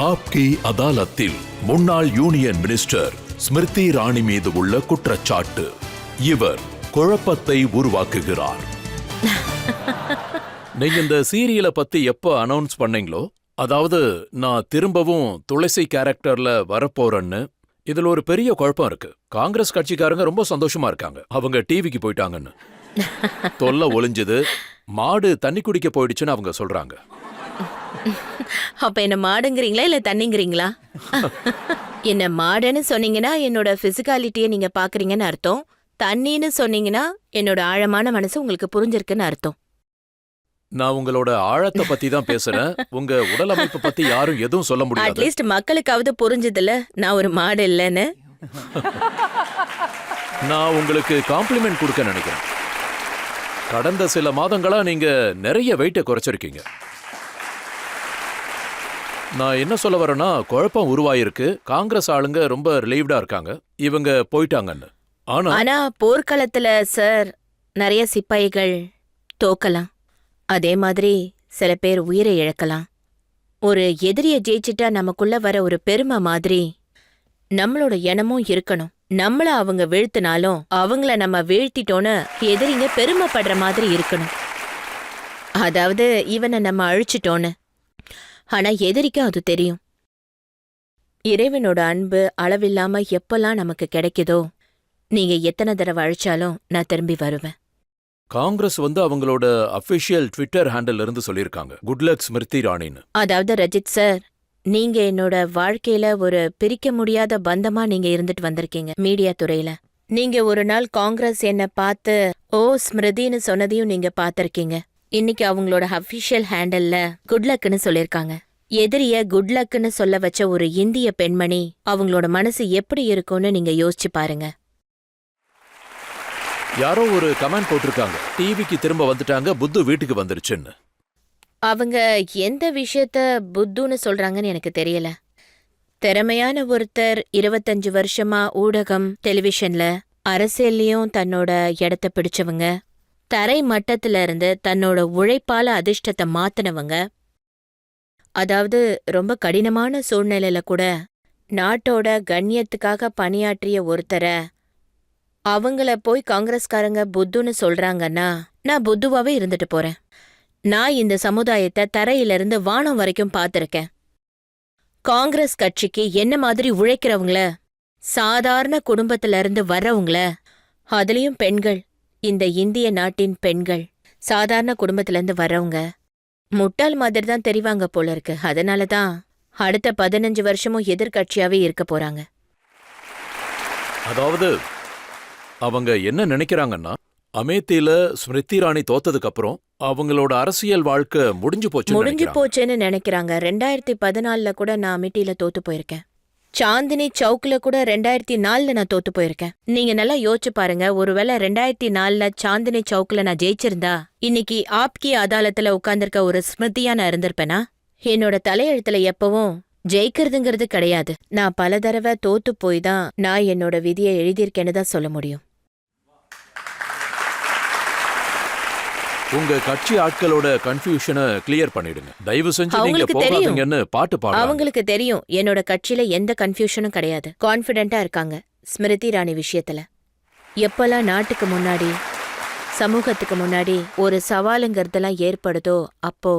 ஆப்கி அதாலத்தில் முன்னாள் union minister Smriti Irani மீது உள்ள குற்றச்சாட்டு. இவர் குழப்பத்தை உருவாக்குகிறார். நீங்க இந்த சீரியலை பத்தி எப்ப அனௌன்ஸ் பண்ணீங்களோ, அதாவது நான் திரும்பவும் துளசி கேரக்டர்ல வரப்போறேன்னு, இதுல ஒரு பெரிய குழப்பம் இருக்கு. காங்கிரஸ் கட்சிக்காரங்க ரொம்ப சந்தோஷமா இருக்காங்க, அவங்க டிவிக்கு போயிட்டாங்கன்னு. தொல்லை ஒளிஞ்சது, மாடு தண்ணி குடிக்க போயிடுச்சுன்னு அவங்க சொல்றாங்க. அப்ப என்ன மாடுங்கிறீங்களா இல்ல தண்ணிங்கிறீங்களா? என்ன மாடுன்னு சொன்னீங்கன்னா என்னோட பிசிக்காலிட்டியை நீங்க பாக்குறீங்கன்னு அர்த்தம். தண்ணின்னு சொன்னீங்கன்னா என்னோட ஆழமான மனசு உங்களுக்கு புரிஞ்சிருக்குன்னு அர்த்தம். நான் உங்களோட ஆழத்தை பத்தி தான் பேசுறேன். உங்க உடல் அமைப்பு பத்தி யாரும் எதுவும் சொல்ல முடியாது. அட்லீஸ்ட் மக்களுக்காவது புரிஞ்சதுல நான் ஒரு மாடு இல்லைன்னு. நான் உங்களுக்கு காம்ப்ளிமெண்ட் கொடுக்க நினைக்கிறேன். கடந்த சில மாதங்களா நீங்க நிறைய வெயிட்டை குறைச்சிருக்கீங்க. நான் என்ன சொல்ல வரேன்னா, குழப்பம் உருவாயிருக்கு. காங்கிரஸ் ஆளுங்க ரொம்ப ரிலீவ்டா இருக்காங்க, இவங்க போயிட்டாங்கன்னு. ஆனா போர்க்களத்துல சார் நிறைய சிப்பாய்கள் தோக்கலாம், அதே மாதிரி சில பேர் உயிரை இழக்கலாம். ஒரு எதிரிய ஜெயிச்சிட்டா நமக்குள்ள வர ஒரு பெருமை மாதிரி நம்மளோட எண்ணமும் இருக்கணும். நம்மள அவங்க வீழ்த்தினாலும் அவங்கள நம்ம வீழ்த்திட்டோன்னு எதிரிங்க பெருமைப்படுற மாதிரி இருக்கணும். அதாவது இவனை நம்ம அழிச்சிட்டோன்னு. ஆனா எதிரிக்கும் அது தெரியும். இறைவனோட அன்பு அளவில்லாம எப்பெல்லாம் நமக்கு கிடைக்குதோ, நீங்க எத்தனை தடவை அழிச்சாலும் நான் திரும்பி வருவேன். காங்கிரஸ் அவங்களோட அபிஷியல் ட்விட்டர் ஹேண்டில் இருந்து சொல்லியிருக்காங்க, குட் லக் ஸ்மிருதி இராணின்னு. அதாவது ரஜித் சார், நீங்க என்னோட வாழ்க்கையில ஒரு பிரிக்க முடியாத பந்தமா நீங்க இருந்துட்டு வந்திருக்கீங்க மீடியா துறையில. நீங்க ஒரு நாள் காங்கிரஸ் என்ன பார்த்து ஓ ஸ்மிருதின்னு சொன்னதையும் நீங்க பார்த்திருக்கீங்க. இன்னைக்கு அவங்களோட அபிஷியல் ஹேண்டல்ல குட்லக்னு சொல்லிருக்காங்க. எதிரிய குட்லக்னு சொல்ல வச்ச ஒரு இந்திய பெண்மணி அவங்களோட மனசு எப்படி இருக்கும்னு நீங்க யோசிச்சு பாருங்க. யாரோ ஒரு கமெண்ட் போட்டிருக்காங்க, டிவிக்கு திரும்ப வந்துட்டாங்க, புத்து வீட்டுக்கு வந்துருச்சுன்னு. அவங்க எந்த விஷயத்த புத்துன்னு சொல்றாங்கன்னு எனக்கு தெரியல. திறமையான ஒருத்தர் 25 வருஷமா ஊடகம், டெலிவிஷன்ல, அரசியல்லையும் தன்னோட இடத்த பிடிச்சவங்க, தரை மட்டத்துல இருந்து தன்னோட உழைப்பால அதிர்ஷ்டத்தை மாத்தினவங்க, அதாவது ரொம்ப கடினமான சூழ்நிலையில கூட நாட்டோட கண்ணியத்துக்காக பணியாற்றிய ஒருத்தரை அவங்கள போய் காங்கிரஸ்காரங்க புத்துன்னு சொல்றாங்கன்னா நான் புத்துவாவே இருந்துட்டு போறேன். நான் இந்த சமுதாயத்தை தரையிலிருந்து வானம் வரைக்கும் பார்த்திருக்கேன். காங்கிரஸ் கட்சிக்கு என்ன மாதிரி உழைக்கிறவங்கள, சாதாரண குடும்பத்துல இருந்து வர்றவங்கள, அதுலயும் பெண்கள், இந்த இந்திய நாட்டின் பெண்கள் சாதாரண குடும்பத்துல இருந்து வர்றவங்க முட்டாள் மாதிரி தான் தெரிவாங்க போல இருக்கு. அதனாலதான் அடுத்த 15 வருஷமும் எதிர்கட்சியாவே இருக்க போறாங்க. அதாவது அவங்க என்ன நினைக்கிறாங்கன்னா, அமேத்தியில ஸ்மிருதி இராணி தோத்ததுக்கு அப்புறம் அவங்களோட அரசியல் வாழ்க்கை முடிஞ்சு போச்சுன்னு நினைக்கிறாங்க. 2014 கூட நான் அமேட்டியில தோத்து போயிருக்கேன். சாந்தினி சவுக்ல கூட 2004 நான் தோத்து போயிருக்கேன். நீங்க நல்லா யோசிச்சு பாருங்க, ஒருவேளை 2004 சாந்தினி சவுக்ல நான் ஜெயிச்சிருந்தா இன்னைக்கு ஆப்கி அதாலத்துல உட்கார்ந்திருக்க ஒரு ஸ்மிருதியா நான் இருந்திருப்பேனா? என்னோட தலையெழுத்துல எப்பவும் ஜெயிக்கிறதுங்கிறது கிடையாது. நான் பல தடவை தோத்து போய் தான் நான் என்னோட விதியை எழுதியிருக்கேன்னு தான் சொல்ல முடியும். உங்க கட்சி ஆட்களோட கன்ஃபியூஷனை கிளியர் பண்ணிடுங்க தயவு செஞ்சு. நீங்க போகாதீங்கன்னு பாட்டு பாடுறாங்க. அவங்களுக்கு தெரியும் என்னோட கட்சியில எந்த கன்ஃபியூஷனும் கிடையாது. கான்ஃபிடென்ட்டா இருக்காங்க ஸ்மிருதி இராணி விஷயத்துல. எப்பெல்லாம் நாட்டுக்கு முன்னாடி, சமூகத்துக்கு முன்னாடி ஒரு சவாலுங்கிறதெல்லாம் ஏற்படுதோ, அப்போ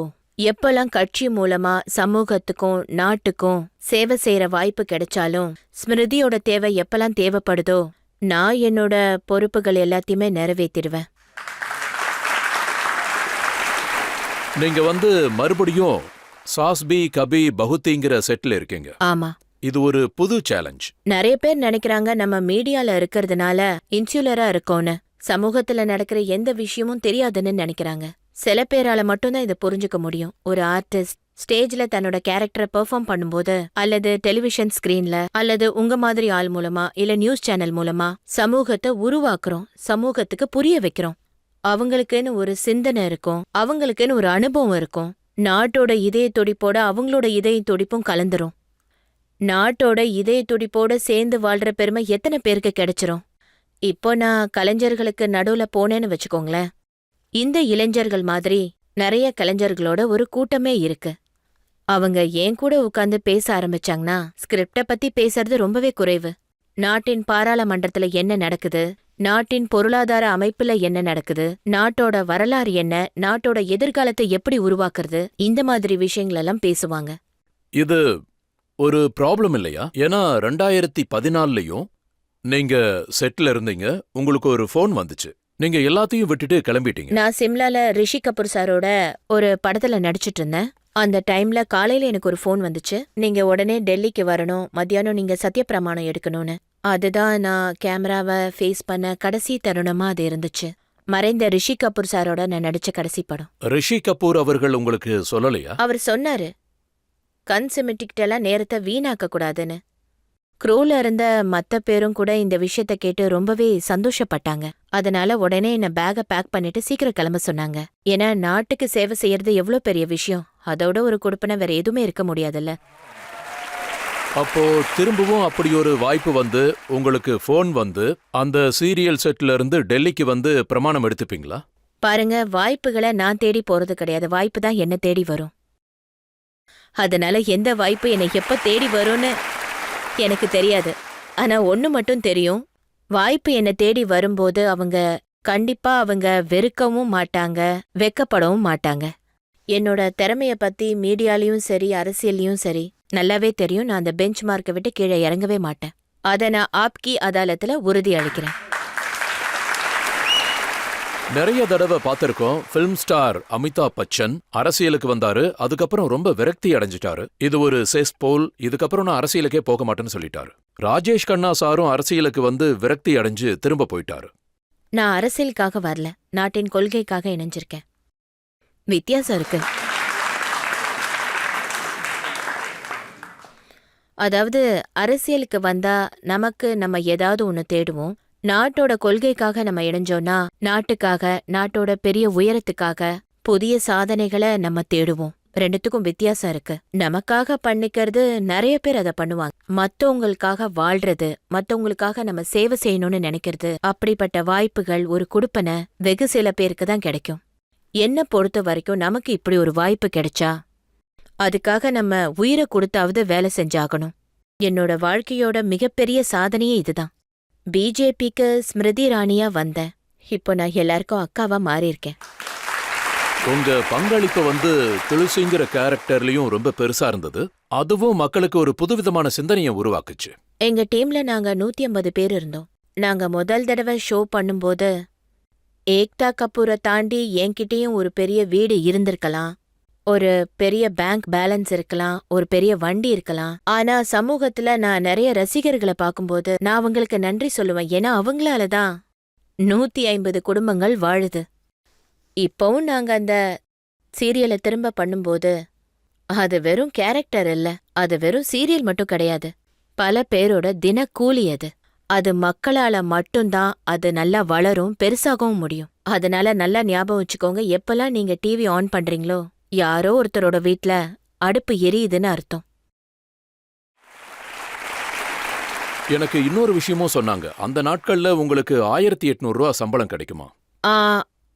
எப்பெல்லாம் கட்சி மூலமா சமூகத்துக்கும் நாட்டுக்கும் சேவை செய்யற வாய்ப்பு கிடைச்சாலும், ஸ்மிருதியோட தேவை எப்பெல்லாம் தேவைப்படுதோ, நான் என்னோட பொறுப்புகள் எல்லாத்தையுமே நிறைவேற்றிடுவேன். நீங்க மறுபடியும் சாஸ்பி கபி பகுத்திங்கிற செட்ல இருக்கீங்க. ஆமா, இது ஒரு புது சேலஞ்ச். நிறைய பேர் நினைக்கிறாங்க நம்ம மீடியால இருக்கிறதுனால இன்சுலரா இருக்கோன்னு. சமூகத்துல நடக்கிற எந்த விஷயமும் தெரியாதுன்னு நினைக்கிறாங்க. சில பேரால மட்டும்தான் இதை புரிஞ்சுக்க முடியும். ஒரு ஆர்டிஸ்ட் ஸ்டேஜ்ல தன்னோட கேரக்டரை பெர்ஃபார்ம் பண்ணும்போது, அல்லது டெலிவிஷன் ஸ்கிரீன்ல, அல்லது உங்க மாதிரி ஆள் மூலமா, இல்ல நியூஸ் சேனல் மூலமா சமூகத்தை உருவாக்குறோம், சமூகத்துக்கு புரிய வைக்கிறோம். அவங்களுக்குன்னு ஒரு சிந்தனை இருக்கும், அவங்களுக்குன்னு ஒரு அனுபவம் இருக்கும். நாட்டோட இதய துடிப்போட அவங்களோட இதய துடிப்பும் கலந்துரும். நாட்டோட இதய துடிப்போட சேர்ந்து வாழ்ற பெருமை எத்தனை பேருக்கு கிடைச்சிரும்? இப்போ நான் கலைஞர்களுக்கு நடுவுல போனேன்னு வச்சுக்கோங்களேன், இந்த இளைஞர்கள் மாதிரி நிறைய கலைஞர்களோட ஒரு கூட்டமே இருக்கு. அவங்க என் கூட உட்கார்ந்து பேச ஆரம்பிச்சாங்கன்னா ஸ்கிரிப்ட பத்தி பேசுறது ரொம்பவே குறைவு. நாட்டின் பாராளுமன்றத்துல என்ன நடக்குது, நாட்டின் பொருளாதார அமைப்புல என்ன நடக்குது, நாட்டோட வரலாறு என்ன, நாட்டோட எதிர்காலத்தை எப்படி உருவாக்குறது, இந்த மாதிரி விஷயங்கள் எல்லாம் பேசுவாங்க. இது ஒரு ப்ராப்ளம் இல்லையா? ஏன்னா 2014லயும் நீங்க செட்ல இருந்தீங்க, உங்களுக்கு ஒரு ஃபோன் வந்துச்சு, நீங்க எல்லாத்தையும் விட்டுட்டு கிளம்பிட்டீங்க. நான் சிம்லால ரிஷி கபூர் சாரோட ஒரு படத்துல நடிச்சிட்டு இருந்தேன். அந்த டைம்ல காலையில எனக்கு ஒரு ஃபோன் வந்துச்சு, நீங்க உடனே டெல்லிக்கு வரணும், மத்தியானம் நீங்க சத்தியப்பிரமாணம் எடுக்கணும்னு. அதுதான் நான் கேமராவை ஃபேஸ் பண்ண கடைசி தருணமா அது இருந்துச்சு. மறைந்த ரிஷி கபூர் சாரோட நான் நடிச்ச கடைசி படம். ரிஷி கபூர் அவர்கள் உங்களுக்கு சொல்லலையா? அவர் சொன்னாரு, கண் சிமிட்டிக்கிட்டெல்லாம் நேரத்தை வீணாக்க கூடாதுன்னு. க்ரூல இருந்த மத்த பேரும் கூட இந்த விஷயத்த கேட்டு ரொம்பவே சந்தோஷப்பட்டாங்க. அதனால உடனே என்ன பேக பேக் பண்ணிட்டு சீக்கிரம் கிளம்ப சொன்னாங்க. ஏன்னா நாட்டுக்கு சேவை செய்யறது எவ்வளோ பெரிய விஷயம், அதோட ஒரு கொடுப்பனை வேற எதுவுமே இருக்க முடியாதுல்ல. அப்போ திரும்பவும் அப்படி ஒரு வாய்ப்பு வந்து உங்களுக்கு ஃபோன் வந்து அந்த சீரியல் செட்ல இருந்து டெல்லிக்கு வந்து பிரமாணம் எடுத்துப்பீங்களா? பாருங்க, வாய்ப்புகளை நான் தேடி போறது கிடையாது, வாய்ப்பு தான் என்ன தேடி வரும். அதனால எந்த வாய்ப்பு என்னை எப்ப தேடி வரும்னு எனக்கு தெரியாது. ஆனா ஒண்ணு மட்டும் தெரியும், வாய்ப்பு என்ன தேடி வரும்போது கண்டிப்பா அவங்க வெறுக்கவும் மாட்டாங்க, வெக்கப்படவும் மாட்டாங்க. என்னோட திறமைய பத்தி மீடியாலயும் சரி அரசியல்லையும் சரி நல்லாவே தெரியும். நான் அந்த பெஞ்ச் மார்க்கை விட்டு கீழே இறங்கவே மாட்டேன். அதை நான் ஆப்கி அதாலத்துல உறுதி அளிக்கிறேன். நிறைய தடவை பார்த்திருக்கோம், ஃபிலிம் ஸ்டார் அமிதாப் பச்சன் அரசியலுக்கு வந்தாரு, அதுக்கப்புறம் ரொம்ப விரக்தி அடைஞ்சிட்டாரு. இது ஒரு செஸ் போல், இதுக்கப்புறம் நான் அரசியலுக்கே போக மாட்டேன்னு சொல்லிட்டாரு. ராஜேஷ் கண்ணா சாரும் அரசியலுக்கு வந்து விரக்தி அடைஞ்சு திரும்ப போயிட்டாரு. நான் அரசியலுக்காக வரல, நாட்டின் கொள்கைக்காக இணைஞ்சிருக்கேன். வித்தியாசம் இருக்கு. அதாவது அரசியலுக்கு வந்தா நமக்கு நம்ம ஏதாவது ஒன்னு தேடுவோம். நாட்டோட கொள்கைக்காக நம்ம இணைஞ்சோம்னா நாட்டுக்காக, நாட்டோட பெரிய உயரத்துக்காக புதிய சாதனைகளை நம்ம தேடுவோம். ரெண்டுத்துக்கும் வித்தியாசம் இருக்கு. நமக்காக பண்ணிக்கிறது நிறைய பேர் அதை பண்ணுவாங்க. மத்தவங்களுக்காக வாழ்றது, மத்தவங்களுக்காக நம்ம சேவை செய்யணும்னு நினைக்கிறது, அப்படிப்பட்ட வாய்ப்புகள் ஒரு குடுப்பனை வெகு சில பேருக்கு தான் கிடைக்கும். என்ன பொறுத்த வரைக்கும் நமக்கு இப்படி ஒரு வாய்ப்பு கிடைச்சா அதுக்காக நம்ம உயிரை கொடுத்தாவது வேலை செஞ்சாகணும். என்னோட வாழ்க்கையோட மிகப்பெரிய சாதனையே இதுதான். பிஜேபிக்கு ஸ்மிருதி இரானியா வந்தேன், இப்போ நான் எல்லாருக்கும் அக்காவா மாறியிருக்கேன். உங்க பங்களிப்பு வந்து துளசிங்கிற கேரக்டர்லயும் ரொம்ப பெருசா இருந்தது. அதுவும் மக்களுக்கு ஒரு புதுவிதமான சிந்தனையை உருவாக்குச்சு. எங்க டீம்ல நாங்க 150 பேர் இருந்தோம். நாங்க முதல் தடவை ஷோ பண்ணும்போது ஏக்தா கபூரை தாண்டி என்கிட்டயும் ஒரு பெரிய வீடு இருந்திருக்கலாம், ஒரு பெரிய பேங்க் பேலன்ஸ் இருக்கலாம், ஒரு பெரிய வண்டி இருக்கலாம். ஆனா சமூகத்துல நான் நிறைய ரசிகர்களை பார்க்கும்போது நான் அவங்களுக்கு நன்றி சொல்லுவேன். ஏன்னா அவங்களாலதான் 150 குடும்பங்கள் வாழுது. இப்பவும் நாங்க அந்த சீரியலை திரும்ப பண்ணும்போது அது வெறும் கேரக்டர் இல்ல, அது வெறும் சீரியல் மட்டும் கிடையாது, பல பேரோட தினக்கூலி அது. அது மக்களால மட்டும்தான் அது நல்லா வளரும், பெருசாகவும் முடியும். அதனால நல்லா ஞாபகம் வச்சுக்கோங்க, எப்பெல்லாம் நீங்க டிவி ஆன் பண்றீங்களோ யாரோ ஒருத்தரோட வீட்ல அடுப்பு எரியுதுன்னு அர்த்தம். எனக்கு இன்னொரு விஷயமும் சொன்னாங்க, அந்த நாட்கள்ல உங்களுக்கு 1800 ரூபா சம்பளம் கிடைக்குமா?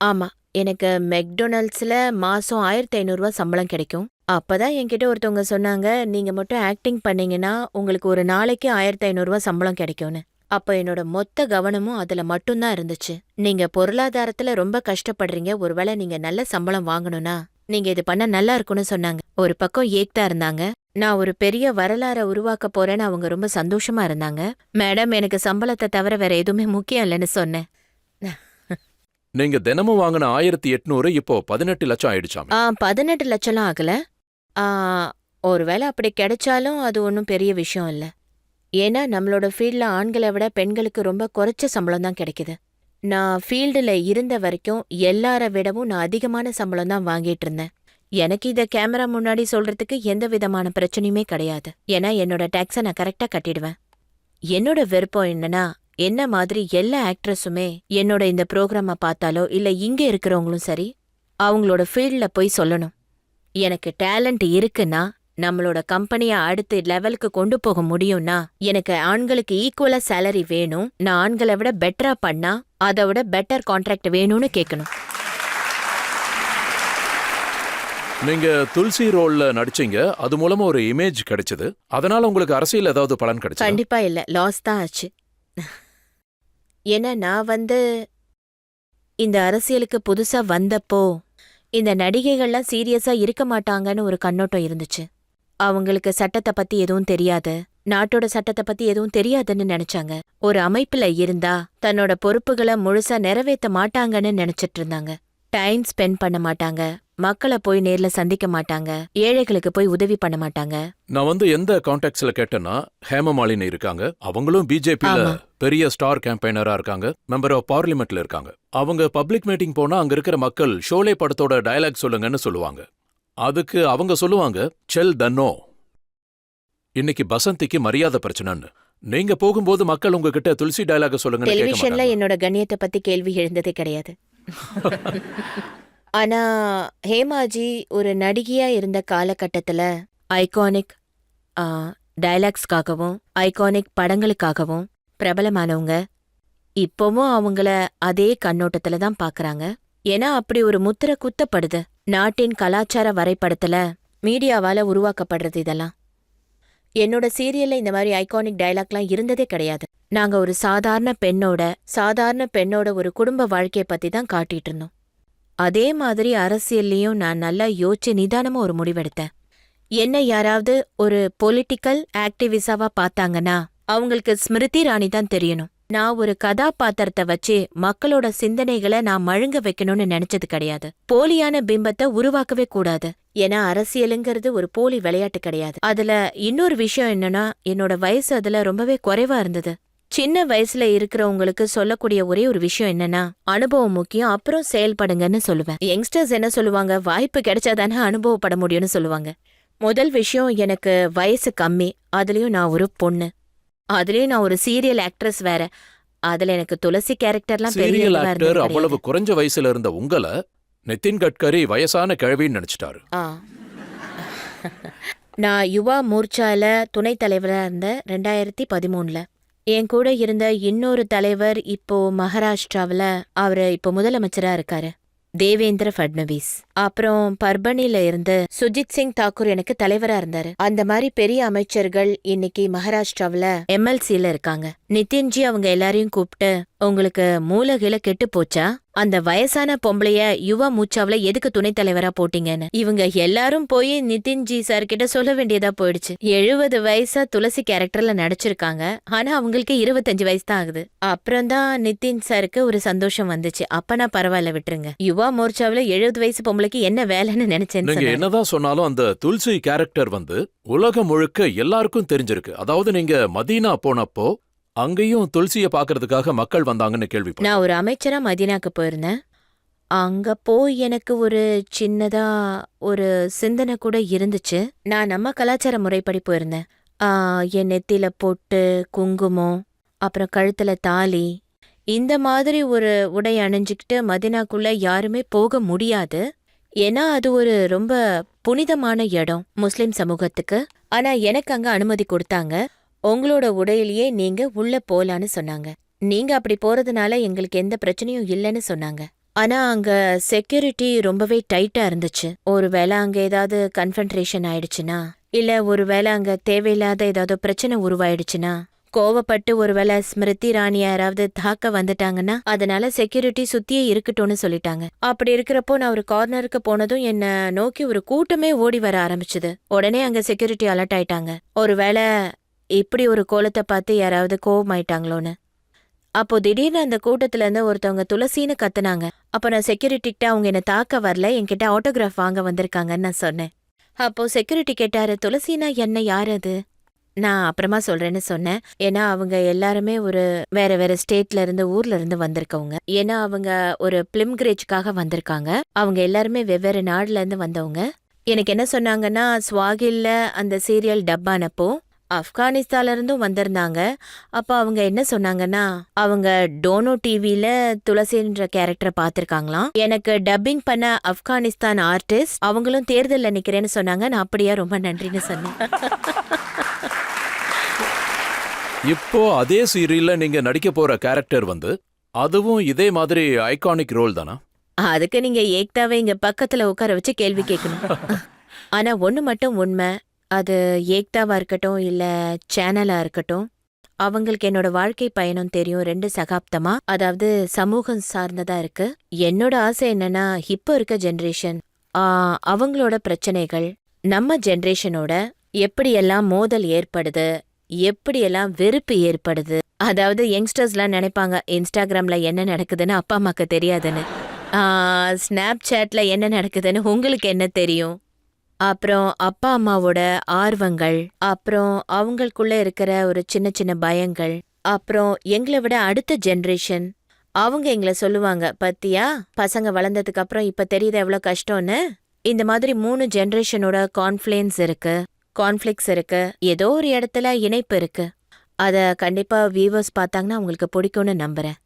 ஆமா, எனக்கு மெக்டொனால்ட்ஸ்ல மாசம் 1500 ரூபா சம்பளம் கிடைக்கும். அப்பதான் என்கிட்ட ஒருத்தவங்க சொன்னாங்க, நீங்க மட்டும் ஆக்டிங் பண்ணீங்கன்னா உங்களுக்கு ஒரு நாளைக்கு 1500 ரூபா சம்பளம் கிடைக்கும்னு. அப்ப என்னோட மொத்த கவனமும் அதுல மட்டும்தான் இருந்துச்சு. நீங்க பொருளாதாரத்துல ரொம்ப கஷ்டப்படுறீங்க, ஒருவேளை நீங்க நல்ல சம்பளம் வாங்கணும்னா நீங்க இது பண்ண நல்லா இருக்கும்னு சொன்னாங்க. ஒரு பக்கம் ஏக்தா இருந்தாங்க, நான் ஒரு பெரிய வரலாறை உருவாக்க போறேன்னு அவங்க ரொம்ப சந்தோஷமா இருந்தாங்க. மேடம், எனக்கு சம்பளத்தை தவிர வேற எதுவுமே முக்கியம் இல்லைன்னு சொன்னேன். நீங்க தினமும் வாங்கின 1800 இப்போ 18 லட்சம் ஆயிடுச்சாமே. 18 லட்சம்லாம் ஆகல. ஒருவேளை அப்படி கிடைச்சாலும் அது ஒன்றும் பெரிய விஷயம் இல்ல. ஏன்னா நம்மளோட ஃபீல்ட்ல ஆண்களை விட பெண்களுக்கு ரொம்ப குறைச்ச சம்பளம் தான் கிடைக்குது. நான் ஃபீல்டுல இருந்த வரைக்கும் எல்லார விடவும் நான் அதிகமான சம்பளம் தான் வாங்கிட்டு இருந்தேன். எனக்கு இத கேமரா முன்னாடி சொல்றதுக்கு எந்த விதமான பிரச்சனையுமே கிடையாது. ஏன்னா என்னோட டாக்ஸை நான் கரெக்டா கட்டிடுவேன். என்னோட விருப்பம் என்னன்னா, என்ன மாதிரி எல்லா ஆக்ட்ரஸுமே என்னோட இந்த ப்ரோக்ராமை பார்த்தாலோ இல்ல இங்க இருக்கிறவங்களும் சரி அவங்களோட ஃபீல்ட்ல போய் சொல்லணும், எனக்கு டேலண்ட் இருக்குன்னா நம்மளோட கம்பெனிய அடுத்த லெவலுக்கு கொண்டு போக முடியும்னா எனக்கு ஆண்களுக்கு ஈக்குவலா சேலரி வேணும், நான் ஆண்களை விட பெட்டரா பண்ணா அதை விட பெட்டர் கான்ட்ராக்ட் வேணும்னு கேட்கணும். நீங்க துளசி ரோல்ல நடிச்சீங்க, அது மூலமா ஒரு இமேஜ் கிடைச்சது. அதனால உங்களுக்கு அரசியல் ஏதாவது பலன் கிடைச்சதா? கண்டிப்பா இல்ல, லாஸ் தான் ஆச்சு. ஏன்னா நான் இந்த அரசியலுக்கு புதுசா வந்தப்போ இந்த நடிகைகள்லாம் சீரியஸா இருக்க மாட்டாங்கன்னு ஒரு கண்ணோட்டம் இருந்துச்சு. அவங்களுக்கு சட்டத்தை பத்தி எதுவும் தெரியாது, நாட்டோட சட்டத்தை பத்தி எதுவும் தெரியாதுன்னு நினைச்சாங்க. ஒரு அமைப்புல இருந்தா தன்னோட பொறுப்புகளை முழுசா நிறைவேற்ற மாட்டாங்கன்னு நினைச்சிட்டு இருந்தாங்க. டைம் ஸ்பெண்ட் பண்ண மாட்டாங்க, மக்களை போய் நேர்ல சந்திக்க மாட்டாங்க, ஏழைகளுக்கு போய் உதவி பண்ண மாட்டாங்க. நான் எந்த கான்டாக்ட்ஸ்ல கேட்டேன்னா, ஹேமமாலினி இருக்காங்க, அவங்களும் பிஜேபியில ஆமா. பெரிய ஸ்டார் கேம்பெயினரா இருக்காங்க, மெம்பர் ஆஃப் பார்லிமெண்ட்ல இருக்காங்க. அவங்க பப்ளிக் மீட்டிங் போனா அங்க இருக்கிற மக்கள் ஷோலே படத்தோட டயலாக் சொல்லுங்கன்னு சொல்லுவாங்க. அதுக்கு அவங்க சொல்லுவாங்க, செல் தன்னோ, இன்னைக்கு பசந்திக்கு மரியாதை பிரச்சனைன்னு. நீங்க போகும்போது மக்கள் உங்ககிட்ட துளசி டயலாக சொல்லுங்கன்னு கேட்க டெலிவிஷன்ல மாட்டாங்க. என்னோட கண்ணியத்தை பத்தி கேள்வி எழுந்ததே கிடையாது. ஆனா ஹேமாஜி ஒரு நடிகையா இருந்த காலகட்டத்துல ஐகானிக் டயலாக்ஸ்க்காகவும் ஐகானிக் படங்களுக்காகவும் பிரபலமானவங்க. இப்போவும் அவங்கள அதே கண்ணோட்டத்துல தான் பாக்குறாங்க. ஏன்னா அப்படி ஒரு முத்திரை குத்தப்படுது. நாட்டின் கலாச்சார வரைபடத்துல மீடியாவால உருவாக்கப்படுறது இதெல்லாம். என்னோட சீரியல்ல இந்த மாதிரி ஐகானிக் டயலாக்லாம் இருந்ததே கிடையாது. நாங்க ஒரு சாதாரண பெண்ணோட ஒரு குடும்ப வாழ்க்கைய பத்தி தான் காட்டிட்டு இருந்தோம். அதே மாதிரி அரசியல்லையும் நான் நல்லா யோசிச்சு நிதானமா ஒரு முடிவெடுத்தேன். என்ன யாராவது ஒரு பொலிட்டிக்கல் ஆக்டிவிஸ்டாவா பார்த்தாங்கன்னா அவங்களுக்கு ஸ்மிருதி இராணி தான் தெரியணும். நான் ஒரு கதாபாத்திரத்தை வச்சு மக்களோட சிந்தனைகளை நான் மழுங்க வைக்கணும்னு நினைச்சது கிடையாது. போலியான பிம்பத்தை உருவாக்கவே கூடாது. ஏன்னா அரசியலுங்கிறது ஒரு போலி விளையாட்டு கிடையாது. அதுல இன்னொரு விஷயம் என்னன்னா, என்னோட வயசு அதுல ரொம்பவே குறைவா இருந்தது. சின்ன வயசுல இருக்கிறவங்களுக்கு சொல்லக்கூடிய ஒரே ஒரு விஷயம் என்னன்னா, அனுபவம் முக்கியம், அப்புறம் செயல்படுங்கன்னு சொல்லுவேன். யங்ஸ்டர்ஸ் என்ன சொல்லுவாங்க, வாய்ப்பு கிடைச்சாதானே அனுபவப்பட முடியும்னு சொல்லுவாங்க. முதல் விஷயம், எனக்கு வயசு கம்மி, அதுலயும் நான் ஒரு பொண்ணு, அதுலயும் நான் ஒரு சீரியல் ஆக்ட்ரஸ் வேற. அதுல எனக்கு துளசி கேரக்டர்லாம் பெரிய சீரியல் இதுவா ஆக்டர் இருந்தது அவ்வளவு கிடையாது. குறைஞ்ச வயசுல இருந்த உங்களை நிதின் கட்கரி வயசான கிழவின்னு நினைச்சிட்டாரு. ஆ. நான் யுவா மோர்ச்சால துணைத் தலைவரா இருந்த 2013ல. என் கூட இருந்த இன்னொரு தலைவர் இப்போ மகாராஷ்டிராவுல அவரு இப்போ முதலமைச்சரா இருக்காரு, தேவேந்திர ஃபட்னவிஸ். அப்புறம் பர்பனில இருந்து சுஜித் சிங் தாக்கூர் எனக்கு தலைவரா இருந்தாரு. அந்த மாதிரி பெரிய அமைச்சர்கள் இன்னைக்கு மகாராஷ்டிராவுல எம்எல்சில இருக்காங்க. நிதின்ஜி அவங்க எல்லாரையும் கூப்பிட்டு, உங்களுக்கு மூலகில கெட்டு போச்சா, அந்த வயசான பொம்பளைய யுவா மூச்சாவுல எதுக்கு துணைத் தலைவரா போட்டீங்கன்னு இவங்க எல்லாரும் போய் நிதின்ஜி சார் கிட்ட சொல்ல வேண்டியதா போயிடுச்சு. 70 வயசா துளசி கேரக்டர்ல நடிச்சிருக்காங்க, ஆனா அவங்களுக்கு 25 வயசு தான் ஆகுது. அப்புறம்தான் நிதின் சாருக்கு ஒரு சந்தோஷம் வந்துச்சு. அப்பனா பரவாயில்ல விட்டுருங்க, யுவா மோர்ச்சாவுல 70 வயசு பொம்பளைக்கு என்ன வேலைன்னு நினைச்சேன்னு நீங்க சொன்னாரு. என்னதான் சொன்னாலும் அந்த துளசி கேரக்டர் உலகம் முழுக்க எல்லாருக்கும் தெரிஞ்சிருக்கு. அதாவது நீங்க மதீனா போனப்போ அங்கேயும் துளசிய பாக்குறதுக்காக மக்கள் வந்தாங்கன்னு கேள்விப்பட்டேன். நான் ஒரு அமைச்சரா மதீனாக்கு போயிருந்தேன். அங்க போய் எனக்கு ஒரு சின்னதா ஒரு சிந்தனை கூட இருந்துச்சு. நான் நம்ம கலாச்சார முறைப்படி போயிருந்தேன். என் நெத்தியில பொட்டு, குங்குமம், அப்புறம் கழுத்துல தாலி, இந்த மாதிரி ஒரு உடை அணிஞ்சுக்கிட்டு மதீனாக்குள்ள யாருமே போக முடியாது. ஏன்னா அது ஒரு ரொம்ப புனிதமான இடம் முஸ்லிம் சமூகத்துக்கு. ஆனா எனக்கு அங்க அனுமதி கொடுத்தாங்க. உங்களோட உடையிலேயே நீங்க உள்ள போலான்னு சொன்னாங்க. நீங்க அப்படி போறதுனால எங்களுக்கு எந்த பிரச்சனையும் இல்லைன்னு சொன்னாங்க. ஆனா அங்க செக்யூரிட்டி ரொம்பவே டைட்டா இருந்துச்சு. ஒருவேளை அங்க ஏதாவது கன்ஃபன்ட்ரேஷன் ஆயிடுச்சுன்னா, இல்ல ஒருவேளை அங்க தேவையில்லாத ஏதாவது பிரச்சனை உருவாயிடுச்சுன்னா, கோவப்பட்டு ஒருவேளை ஸ்மிருதி இராணி யாராவது தாக்க வந்துட்டாங்கன்னா, அதனால செக்யூரிட்டி சுத்தியே இருக்கட்டும்னு சொல்லிட்டாங்க. அப்படி இருக்கிறப்போ நான் ஒரு கார்னருக்கு போனதும் என்ன நோக்கி ஒரு கூட்டமே ஓடி வர ஆரம்பிச்சுது. உடனே அங்க செக்யூரிட்டி அலர்ட் ஆயிட்டாங்க. ஒருவேளை இப்படி ஒரு கோலத்தை பார்த்து யாராவது கோவமாயிட்டாங்களோன்னு. அப்போ திடீர்னு அந்த கூட்டத்துல இருந்து ஒருத்தவங்க துளசின்னு கத்துனாங்க. அப்போ நான் செக்யூரிட்டி கிட்ட அவங்க என்ன தாக்க வரல, என்கிட்ட ஆட்டோகிராஃப் வாங்க வந்திருக்காங்கன்னு நான் சொன்னேன். அப்போ செக்யூரிட்டி கேட்டாரு, துளசினா என்ன, யார் அது? நான் அப்புறமா சொல்றேன்னு சொன்னேன். ஏன்னா அவங்க எல்லாருமே ஒரு வேற வேற ஸ்டேட்ல இருந்து ஊர்ல இருந்து வந்திருக்கவங்க. ஏன்னா அவங்க ஒரு பிலிம்கிரேஜ்காக வந்திருக்காங்க. அவங்க எல்லாருமே வெவ்வேறு நாடுல இருந்து வந்தவங்க. எனக்கு என்ன சொன்னாங்கன்னா, ஸ்வாகில்ல அந்த சீரியல் டப்பானப்போ ஆப்கானிஸ்தான்ல இருந்தும் வந்திருந்தாங்க. அப்ப அவங்க என்ன சொன்னாங்கன்னா, அவங்க டோனோ டிவில துளசின்ற கேரக்டரை பார்த்திருக்காங்களாம். எனக்கு டப்பிங் பண்ண ஆப்கானிஸ்தான் ஆர்டிஸ்ட் அவங்களும் தேர்தல்ல நிக்கிறேன்னு சொன்னாங்க. நான் அப்படியா, ரொம்ப நன்றின்னு சொன்னேன். இப்போ அதே சீரியல்ல நீங்க நடிக்க போற கேரக்டர் அதுவும் இதே மாதிரி ஐகானிக் ரோல் தானா? அதுக்கு நீங்க ஏக்தாவை இங்க பக்கத்துல உட்கார வச்சு கேள்வி கேட்கணும். ஆனா ஒண்ணு மட்டும் உண்மை, அது ஏக்தாவா இருக்கட்டும் இல்ல சேனலா இருக்கட்டும், அவங்களுக்கு என்னோட வாழ்க்கை பயணம் தெரியும் 2 சகாப்தமா, அதாவது சமூகம் சார்ந்ததா இருக்கு. என்னோட ஆசை என்னன்னா இப்போ இருக்க ஜெனரேஷன் அவங்களோட பிரச்சனைகள் நம்ம ஜெனரேஷனோட எப்படியெல்லாம் மோதல் ஏற்படுது, எப்படியெல்லாம் வெறுப்பு ஏற்படுது. அதாவது யங்ஸ்டர்ஸ்லாம் நினைப்பாங்க இன்ஸ்டாகிராம்ல என்ன நடக்குதுன்னு அப்பா அம்மாக்கு தெரியாதுன்னு, ஸ்னாப் சாட்ல என்ன நடக்குதுன்னு உங்களுக்கு என்ன தெரியும், அப்புறம் அப்பா அம்மாவோட ஆர்வங்கள், அப்புறம் அவங்களுக்குள்ள இருக்கிற ஒரு சின்ன சின்ன பயங்கள், அப்புறம் எங்களை விட அடுத்த ஜெனரேஷன் அவங்க எங்களை சொல்லுவாங்க, பத்தியா பசங்க வளர்ந்ததுக்கு அப்புறம் இப்ப தெரியுது எவ்வளவு கஷ்டம்னு. இந்த மாதிரி 3 ஜெனரேஷனோட கான்ஃப்ளிக்ஸ் இருக்கு, ஏதோ ஒரு இடத்துல இணைப்பு இருக்கு. அத கண்டிப்பா வியூவர்ஸ் பார்த்தாங்கன்னா உங்களுக்கு பிடிக்கும்னு நம்புறேன்.